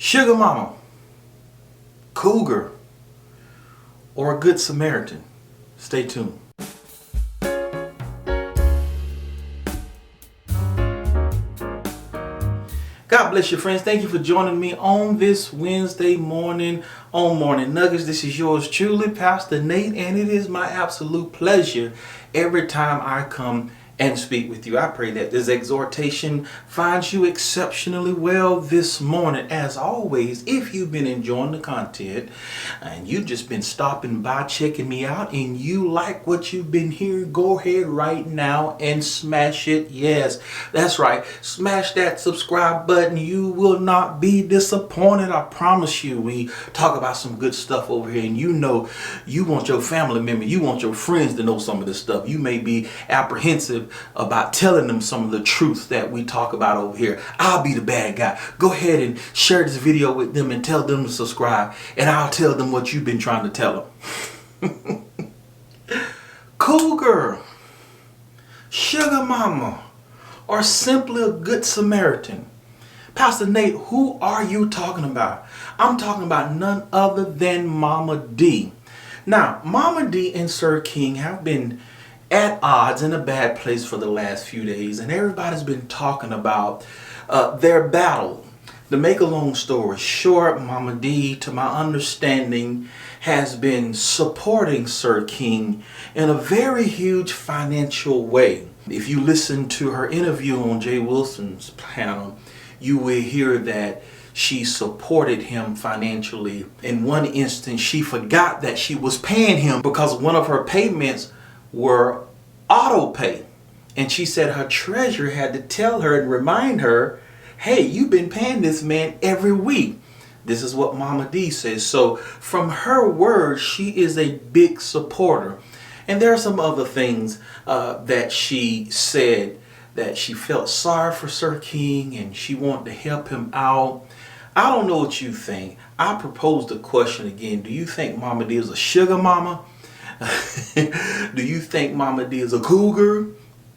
Sugar Mama, Cougar, or a Good Samaritan? Stay tuned. God bless you, friends. Thank you for joining me on this Wednesday morning on Morning Nuggets. This is yours truly, Pastor Nate, and it is my absolute pleasure every time I come and speak with you. I pray that this exhortation finds you exceptionally well this morning. As always, if you've been enjoying the content and you've just been stopping by, checking me out, and you like what you've been hearing, go ahead right now and smash it. Yes, that's right. Smash that subscribe button. You will not be disappointed. I promise you. We talk about some good stuff over here, and you know you want your family member, you want your friends to know some of this stuff. You may be apprehensive about telling them some of the truth that we talk about over here. I'll be the bad guy. Go ahead and share this video with them and tell them to subscribe, and I'll tell them what you've been trying to tell them. Cougar, Sugar Mama, or simply a Good Samaritan? Pastor Nate, who are you talking about? I'm talking about none other than Mama D. Now, Mama D and Sir King have been at odds in a bad place for the last few days, and everybody's been talking about their battle. To make a long story short, Mama D, to my understanding, has been supporting Sir King in a very huge financial way. If you listen to her interview on Jay Wilson's panel, you will hear that she supported him financially. In one instance, she forgot that she was paying him because one of her payments were auto pay, and she said her treasurer had to tell her and remind her, hey, you've been paying this man every week. This is what Mama D says. So from her words, she is a big supporter. And there are some other things that she said, that she felt sorry for Sir King and she wanted to help him out. I don't know what you think. I propose the question again. Do you think Mama D is a sugar mama? Do you think Mama D is a cougar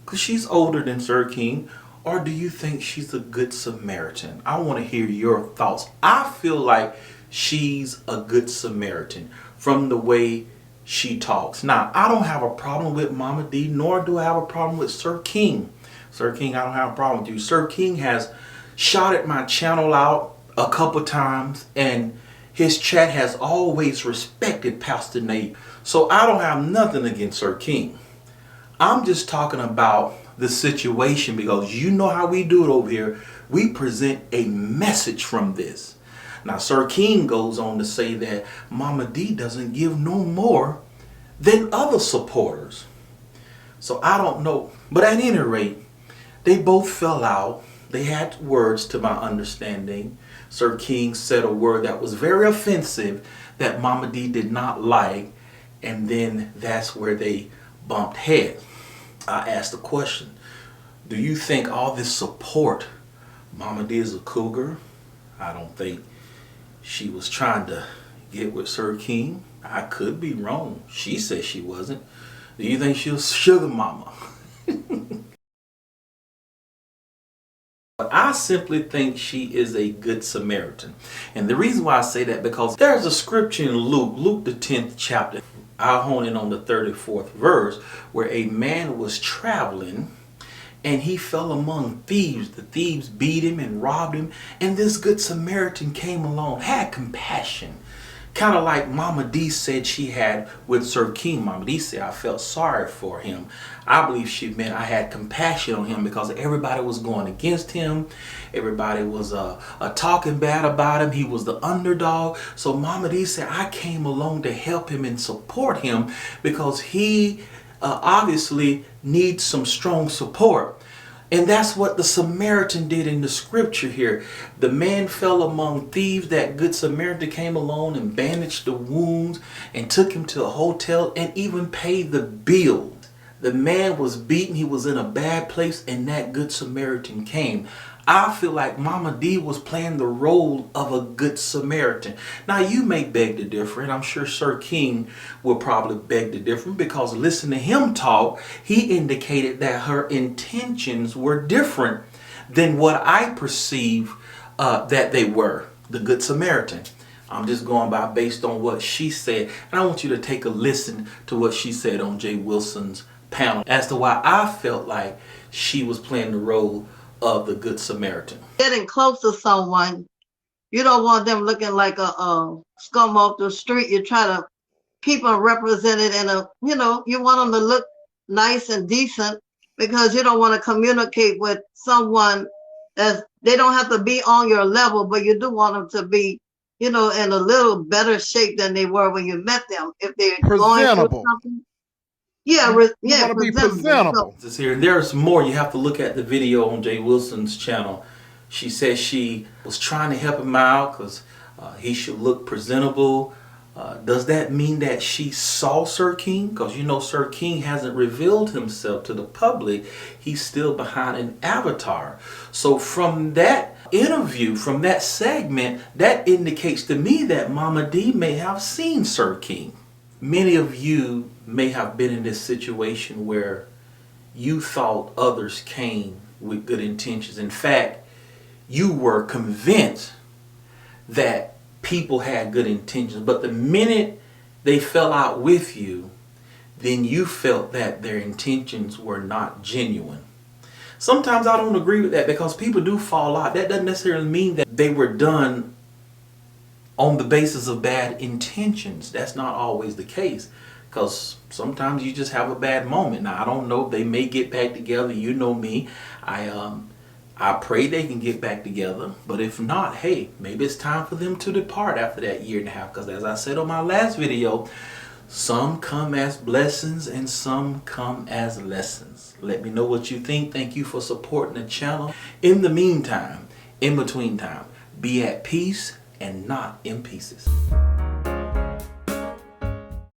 because she's older than Sir King? Or do you think she's a Good Samaritan? I want to hear your thoughts. I feel like she's a Good Samaritan from the way she talks. Now, I don't have a problem with Mama D, nor do I have a problem with Sir King. Sir King, I don't have a problem with you. Sir King has shouted my channel out a couple times, and his chat has always respected Pastor Nate. So I don't have nothing against Sir King. I'm just talking about the situation because you know how we do it over here. We present a message from this. Now, Sir King goes on to say that Mama D doesn't give no more than other supporters. So I don't know. But at any rate, they both fell out. They had words, to my understanding. Sir King said a word that was very offensive that Mama D did not like. And then that's where they bumped heads. I asked the question, do you think all this support, Mama D is a cougar? I don't think she was trying to get with Sir King. I could be wrong. She said she wasn't. Do you think she was sugar mama? I simply think she is a Good Samaritan. And the reason why I say that, because there's a scripture in Luke the 10th chapter. I'll hone in on the 34th verse, where a man was traveling and he fell among thieves. The thieves beat him and robbed him. And this Good Samaritan came along, had compassion. Kind of like Mama D said she had with Sir King. Mama D said, I felt sorry for him. I believe she meant I had compassion on him because everybody was going against him. Everybody was talking bad about him. He was the underdog. So Mama D said, I came along to help him and support him because he obviously needs some strong support. And that's what the Samaritan did in the scripture here. The man fell among thieves. That Good Samaritan came along and bandaged the wounds and took him to a hotel and even paid the bill. The man was beaten. He was in a bad place, and that Good Samaritan came. I feel like Mama D was playing the role of a Good Samaritan. Now, you may beg to differ, and I'm sure Sir King will probably beg to differ, because listen to him talk, he indicated that her intentions were different than what I perceive that they were. the Good Samaritan. I'm just going by based on what she said. And I want you to take a listen to what she said on Jay Wilson's panel as to why I felt like she was playing the role of the Good Samaritan. Getting close to someone, you don't want them looking like a scum off the street. You try to keep them represented in a, you want them to look nice and decent, because you don't want to communicate with someone as they don't have to be on your level, but you do want them to be, in a little better shape than they were when you met them. If they're going through Presentable. something. Yeah, You want to be presentable. presentable. Here, there's more. You have to look at the video on Jay Wilson's channel. She says she was trying to help him out because he should look presentable. Does that mean that she saw Sir King? Because Sir King hasn't revealed himself to the public. He's still behind an avatar. So from that interview, from that segment, that indicates to me that Mama D may have seen Sir King. Many of you may have been in this situation where you thought others came with good intentions. In fact, you were convinced that people had good intentions, but the minute they fell out with you, then you felt that their intentions were not genuine. Sometimes I don't agree with that, because people do fall out. That doesn't necessarily mean that they were done on the basis of bad intentions. That's not always the case, because sometimes you just have a bad moment. Now, I don't know, they may get back together. You know me, I pray they can get back together, but if not, hey, maybe it's time for them to depart after that year and a half, because as I said on my last video, some come as blessings and some come as lessons. Let me know what you think. Thank you for supporting the channel. In the meantime, in between time, be at peace and not in pieces.